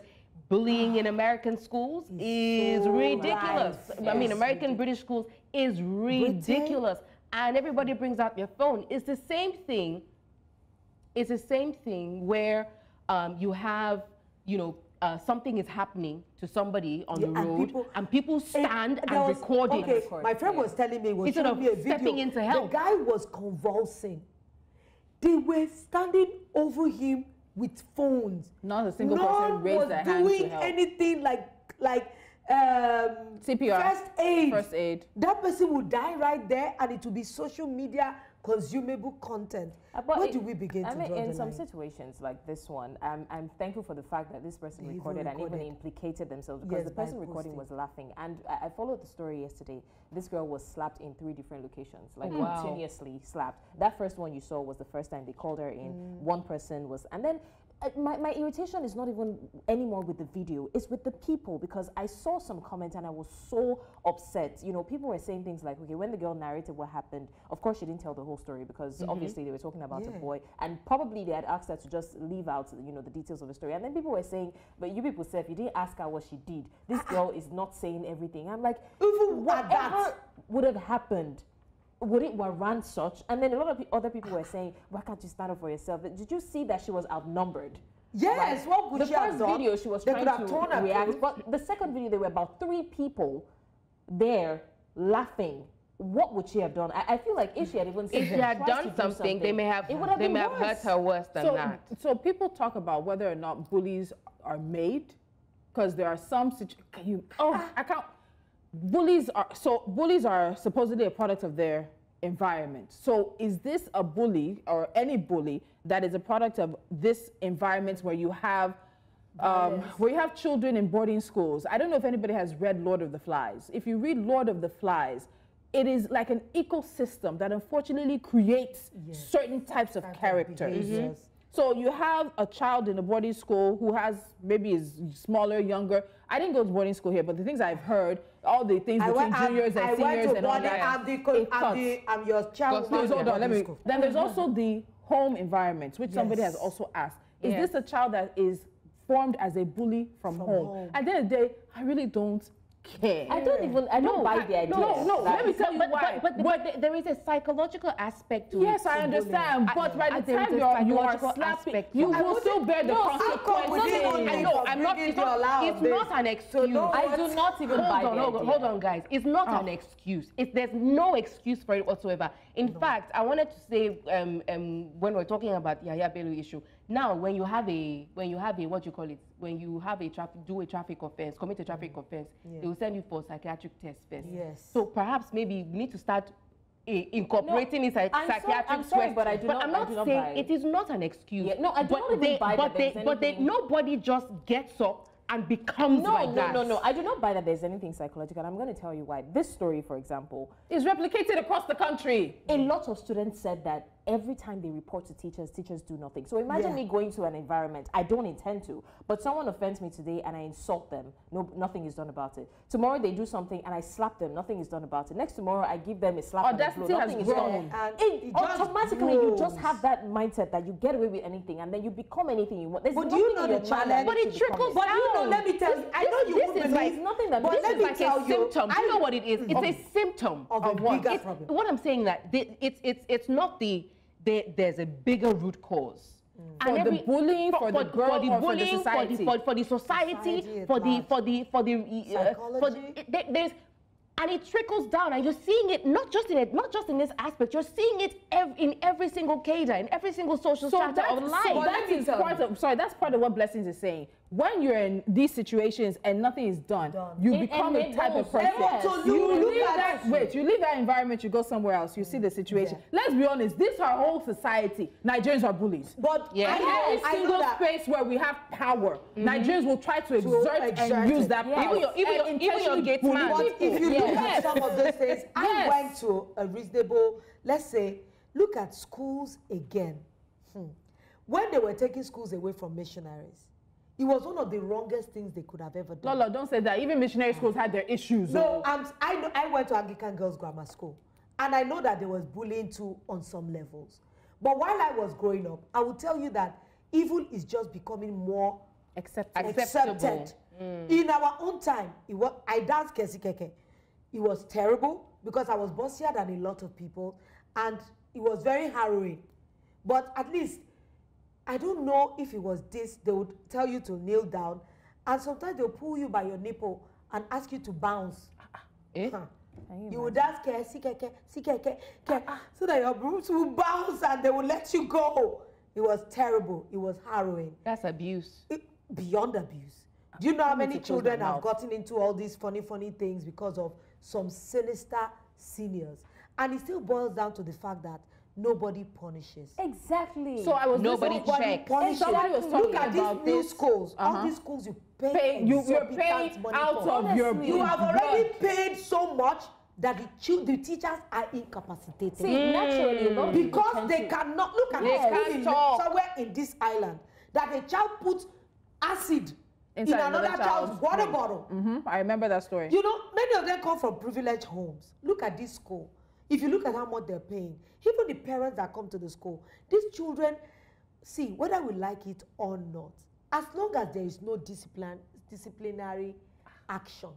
[SPEAKER 2] bullying in American schools is ridiculous. I mean, British schools is ridiculous. And everybody brings out their phone. It's the same thing. It's the same thing where you have, something is happening to somebody on the road, and people stand and record it.
[SPEAKER 4] My friend was telling me, was showing me a video.
[SPEAKER 2] Stepping into help.
[SPEAKER 4] The guy was convulsing. They were standing over him with phones.
[SPEAKER 1] Not a single person raised their hand to help.
[SPEAKER 4] Doing anything like
[SPEAKER 1] CPR,
[SPEAKER 4] first aid. That person would die right there, and it will be social media consumable content. Where do we begin to draw the line?
[SPEAKER 3] In some situations like this one, I'm thankful for the fact that this person recorded and even implicated themselves, because the person recording was laughing. And I followed the story yesterday. This girl was slapped in 3 different locations, like continuously slapped. That first one you saw was the first time they called her in. One person was, and then my irritation is not even anymore with the video, it's with the people, because I saw some comments and I was so upset. People were saying things like, okay, when the girl narrated what happened, of course she didn't tell the whole story, because obviously they were talking about a boy, and probably they had asked her to just leave out the details of the story. And then people were saying, but you people said, if you didn't ask her what she did, this girl is not saying everything. I'm like, even whatever would have happened, would it warrant such? And then a lot of other people were saying, why can't you stand up for yourself? Did you see that she was outnumbered?
[SPEAKER 4] Yes, what could
[SPEAKER 3] she have done? The first video, she was trying to react, but the second video, there were about 3 people there laughing. What would she have done? I feel like if she had even
[SPEAKER 2] if she had done something, they may have hurt her worse than that.
[SPEAKER 1] So people talk about whether or not bullies are made, because there are some situations. Bullies are supposedly a product of their environment. So is this a bully or any bully that is a product of this environment where you have children in boarding schools? I don't know if anybody has read Lord of the Flies. If you read Lord of the Flies, it is like an ecosystem that unfortunately creates certain types of characters. So you have a child in a boarding school who has maybe is smaller, younger. I didn't go to boarding school here, but the things I've heard, all the things between juniors and seniors and all that.
[SPEAKER 4] I'm your child.
[SPEAKER 1] Hold on, Then there's also the home environment, which somebody has also asked. Is this a child that is formed as a bully from home? At the end of the day, I really don't care.
[SPEAKER 3] I don't buy the idea.
[SPEAKER 1] No, let me tell you why.
[SPEAKER 2] But there is a psychological aspect to it.
[SPEAKER 1] Yes, I understand. But by the time you are slapping, you will still bear the consequences.
[SPEAKER 2] I know, I'm not. It's not an excuse.
[SPEAKER 3] I do not even buy the idea.
[SPEAKER 2] Hold on, guys. It's not an excuse. There's no excuse for it whatsoever. In fact, I wanted to say when we're talking about Yahya Bello issue. Now, when you have a when you have a traffic offense, commit a traffic offense, they will send you for a psychiatric test first.
[SPEAKER 4] Yes.
[SPEAKER 2] So perhaps maybe we need to start incorporating it psychiatric
[SPEAKER 3] I'm sorry, but I do not.
[SPEAKER 2] I'm not saying it is not an excuse.
[SPEAKER 3] No, I don't even buy that.
[SPEAKER 2] But nobody just gets up and becomes like that.
[SPEAKER 3] No, I do not buy that there's anything psychological. I'm going to tell you why. This story, for example,
[SPEAKER 1] is replicated across the country.
[SPEAKER 3] A lot of students said that every time they report to teachers, teachers do nothing. So imagine me going to an environment, I don't intend to, but someone offends me today and I insult them, nothing is done about it. Tomorrow they do something and I slap them, nothing is done about it. Next tomorrow I give them a slap and a blow, nothing is done. Automatically you just have that mindset that you get away with anything and then you become anything you want.
[SPEAKER 4] But do you know the challenge?
[SPEAKER 2] But it trickles down.
[SPEAKER 4] But you know, let me tell you, I know you wouldn't believe.
[SPEAKER 3] Nothing that
[SPEAKER 2] this is like a symptom. Do you know what it is? It's a symptom
[SPEAKER 4] of a bigger problem.
[SPEAKER 2] What I'm saying that it's not there's a bigger root cause.
[SPEAKER 1] For the bullying, for the girl, for the society,
[SPEAKER 2] for the society, there's, and it trickles down, and you're seeing it not just in this aspect. You're seeing it in every single cadre, in every single social strata of life.
[SPEAKER 1] So that's part of what Blessings is saying. When you're in these situations and nothing is done. You become a type of person. You leave that environment, you go somewhere else, you see the situation. Let's be honest, this our whole society. Nigerians are bullies.
[SPEAKER 4] But
[SPEAKER 1] in every single space where we have power, Nigerians will try to exert and use that power.
[SPEAKER 2] Even your gate man.
[SPEAKER 4] But if you look at some of those things, I went to a reasonable, let's say, look at schools again. When they were taking schools away from missionaries, it was one of the wrongest things they could have ever done.
[SPEAKER 1] Lola, don't say that. Even missionary schools had their issues.
[SPEAKER 4] No, I went to Anglican Girls Grammar School, and I know that there was bullying too on some levels. But while I was growing up, I will tell you that evil is just becoming more accepted. In our own time, I danced Kesi Keke. It was terrible because I was bossier than a lot of people, and it was very harrowing. But at least, I don't know if it was this, they would tell you to kneel down, and sometimes they'll pull you by your nipple and ask you to bounce. You would dance so that your boobs will bounce and they will let you go. It was terrible. It was harrowing.
[SPEAKER 2] That's abuse.
[SPEAKER 4] Beyond abuse. Do you know how many children have gotten into all these funny things because of some sinister seniors? And it still boils down to the fact that nobody punishes.
[SPEAKER 3] Exactly.
[SPEAKER 1] So I was
[SPEAKER 2] nobody checks.
[SPEAKER 1] Somebody was talking about
[SPEAKER 4] these new schools. All these schools you pay
[SPEAKER 1] you're paying out of your
[SPEAKER 4] You have already paid so much that the teachers are incapacitated.
[SPEAKER 3] See, naturally,
[SPEAKER 4] because they cannot look at the school somewhere in this island that a child puts acid in another child's water bottle.
[SPEAKER 1] I remember that story.
[SPEAKER 4] You know, many of them come from privileged homes. Look at this school. If you look at how much they're paying, even the parents that come to the school, these children, see, whether we like it or not, as long as there is no disciplinary action,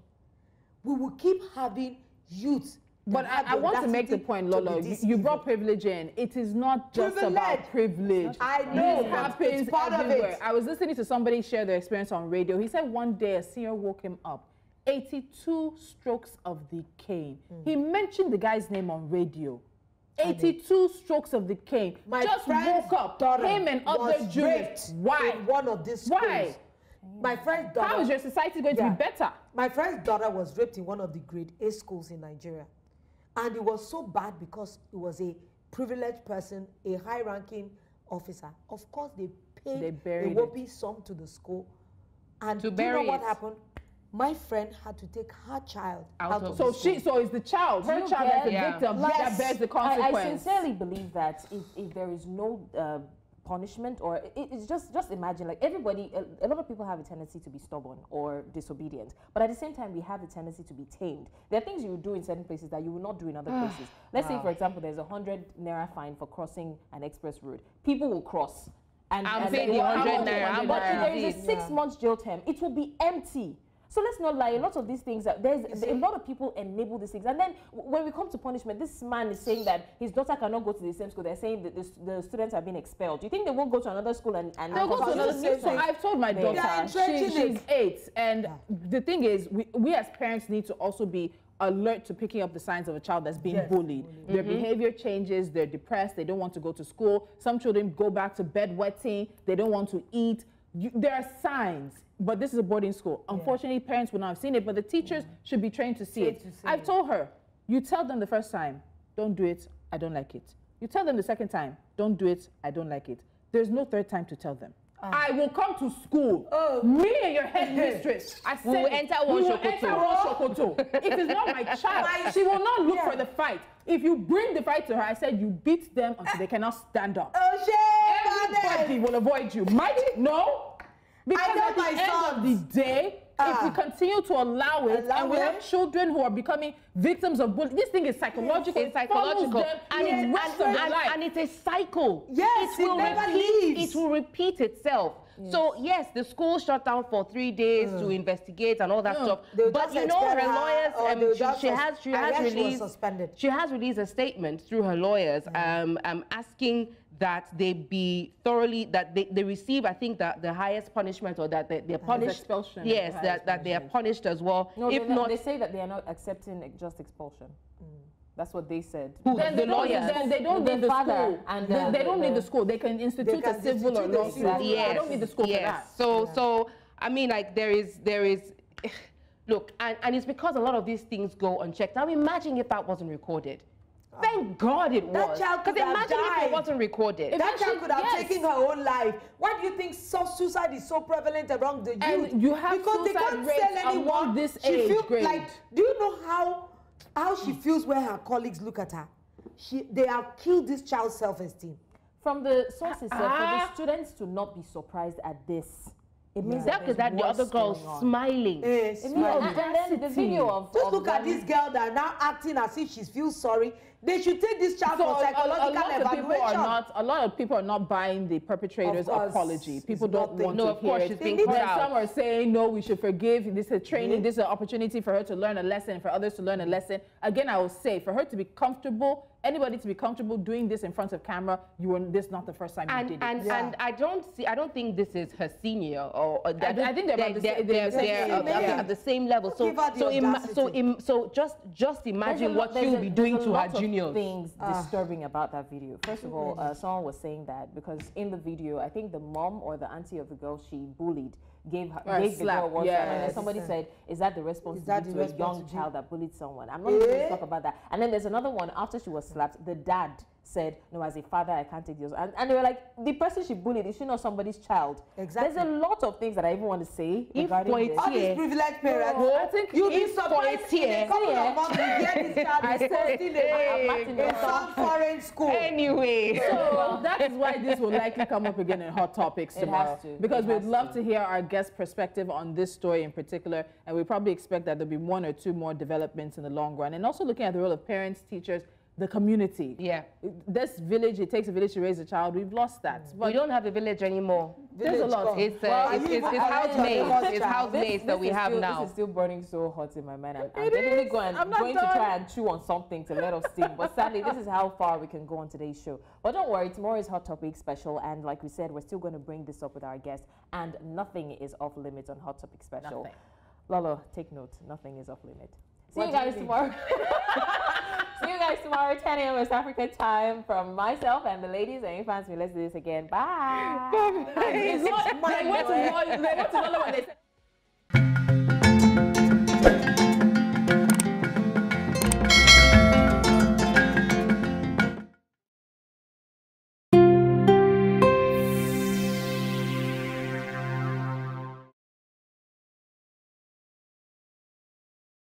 [SPEAKER 4] we will keep having youth.
[SPEAKER 1] But I want to make the point, Lolo, you brought privilege in. It is not just about privilege.
[SPEAKER 4] I know,
[SPEAKER 1] it happens everywhere. I was listening to somebody share their experience on radio. He said one day a senior woke him up. 82 strokes of the cane. He mentioned the guy's name on radio. 82 strokes of the cane. Just woke up. Him and other juniors. Why?
[SPEAKER 4] In one of these schools.
[SPEAKER 1] Why?
[SPEAKER 4] My friend's daughter.
[SPEAKER 1] How is your society going to be better?
[SPEAKER 4] My friend's daughter was raped in one of the grade A schools in Nigeria. And it was so bad because it was a privileged person, a high-ranking officer. Of course, they paid a whopping sum to the school. And do you know what happened? My friend had to take her child out of the school.
[SPEAKER 1] So it's the child, her child as the victim that bears the consequence.
[SPEAKER 3] I sincerely believe that if there is no punishment, or it's just imagine, like, everybody, a lot of people have a tendency to be stubborn or disobedient, but at the same time we have a tendency to be tamed. There are things you will do in certain places that you will not do in other places. Let's say, for example, there's 100 naira fine for crossing an express road. People will cross and
[SPEAKER 2] pay the 100 naira.
[SPEAKER 3] But if there is a 6 months jail term, it will be empty. So let's not lie, a lot of these things, there's a lot of people enable these things. And then when we come to punishment, this man is saying that his daughter cannot go to the same school. They're saying that the students are being expelled. Do you think they won't go to another school and
[SPEAKER 1] they'll go to another school? So I've told my daughter, she's 8. And the thing is, we as parents need to also be alert to picking up the signs of a child that's being bullied. Their behavior changes, they're depressed, they don't want to go to school. Some children go back to bedwetting, they don't want to eat. There are signs. But this is a boarding school. Unfortunately, parents will not have seen it, but the teachers should be trained to see it. I've told her, you tell them the first time, don't do it, I don't like it. You tell them the second time, don't do it, I don't like it. There's no third time to tell them. I will come to school. Me and your headmistress. I said, we will enter one shokoto. If it's not my child, she will not look for the fight. If you bring the fight to her, I said, you beat them until they cannot stand up. Everybody will avoid you. Might it? No. Because at the end of the day, if we continue to allow it, and we have children who are becoming victims of bullying, this thing is psychological. It's psychological.
[SPEAKER 2] And it's a cycle.
[SPEAKER 4] Yes, it never leaves.
[SPEAKER 2] It will repeat itself. So yes, the school shut down for 3 days to investigate and all that stuff. But you know, her lawyers, she has released a statement through her lawyers, asking that they be thoroughly, that they receive, I think, that the highest punishment, or that they're punished.
[SPEAKER 1] Expulsion.
[SPEAKER 2] Yes, that they are punished as well.
[SPEAKER 3] No, if not, they say that they are not accepting just expulsion. That's what they said.
[SPEAKER 1] Then the lawyers. Then they don't need the school. And they don't need the school. They can institute a civil or lawsuit. They don't need the school for that.
[SPEAKER 2] So I mean, like, there is. Look, and it's because a lot of these things go unchecked. Now imagine if that wasn't recorded. Thank God it was.
[SPEAKER 4] That child could have
[SPEAKER 2] imagine
[SPEAKER 4] died.
[SPEAKER 2] if it wasn't recorded.
[SPEAKER 4] That child could have taken her own life. Why do you think suicide is so prevalent around the youth?
[SPEAKER 1] And you have
[SPEAKER 4] because they can't tell anyone.
[SPEAKER 1] This age grade.
[SPEAKER 4] Like, do you know how she feels when her colleagues look at her? They have killed this child's self-esteem.
[SPEAKER 3] From the sources, for the students to not be surprised at this, it means that
[SPEAKER 2] the other girl smiling.
[SPEAKER 3] And then the video of
[SPEAKER 4] just look at this girl that now acting as if she feels sorry. They should take this child for psychological evaluation.
[SPEAKER 1] A lot of people are not buying the perpetrator's apology. People don't want to hear it. Some are saying, no, we should forgive. This is a training. This is an opportunity for her to learn a lesson, for others to learn a lesson. Again, I will say, for her to be comfortable, anybody to be comfortable doing this in front of camera, this is not the first time you did it.
[SPEAKER 2] And I don't think this is her senior, or
[SPEAKER 1] I think they're
[SPEAKER 2] at the same level. So just imagine what she'll be doing to her juniors.
[SPEAKER 3] Things disturbing about that video. First of all, someone was saying that because in the video, I think the mom or the auntie of the girl she bullied gave the girl one slap, and then somebody said, "Is that the response to a young child that bullied someone?" I'm not going to talk about that. And then there's another one. After she was slapped, the dad said, "No, as a father, I can't take this." And they were like, "The person she bullied, is she not somebody's child?" Exactly. There's a lot of things that I even want to say regarding this.
[SPEAKER 4] All these privileged parents, I think you'll be surprised in a couple of months to hear this child is posting in some foreign school.
[SPEAKER 2] Anyway,
[SPEAKER 1] so that is why this will likely come up again in Hot Topics tomorrow. Because we'd love to hear our guest perspective on this story in particular, and we probably expect that there'll be 1 or 2 more developments in the long run, and also looking at the role of parents, teachers, the community. This village, it takes a village to raise a child. We've lost that.
[SPEAKER 2] But we don't have a village anymore.
[SPEAKER 1] There's a lot.
[SPEAKER 2] It's housemates. It's housemates that we have now.
[SPEAKER 3] This is still burning so hot in my mind. I'm definitely going to try and chew on something to let us steam. But sadly, this is how far we can go on today's show. But don't worry, tomorrow is Hot Topic special. And like we said, we're still going to bring this up with our guests. And nothing is off limits on Hot Topic special.
[SPEAKER 1] Nothing.
[SPEAKER 3] Lolo, take note. Nothing is off limit. See you guys tomorrow. See you guys tomorrow, 10 a.m. West African time. From myself and the ladies and fans, let's do this again. Bye.
[SPEAKER 1] Bye. They went to Lolo when they said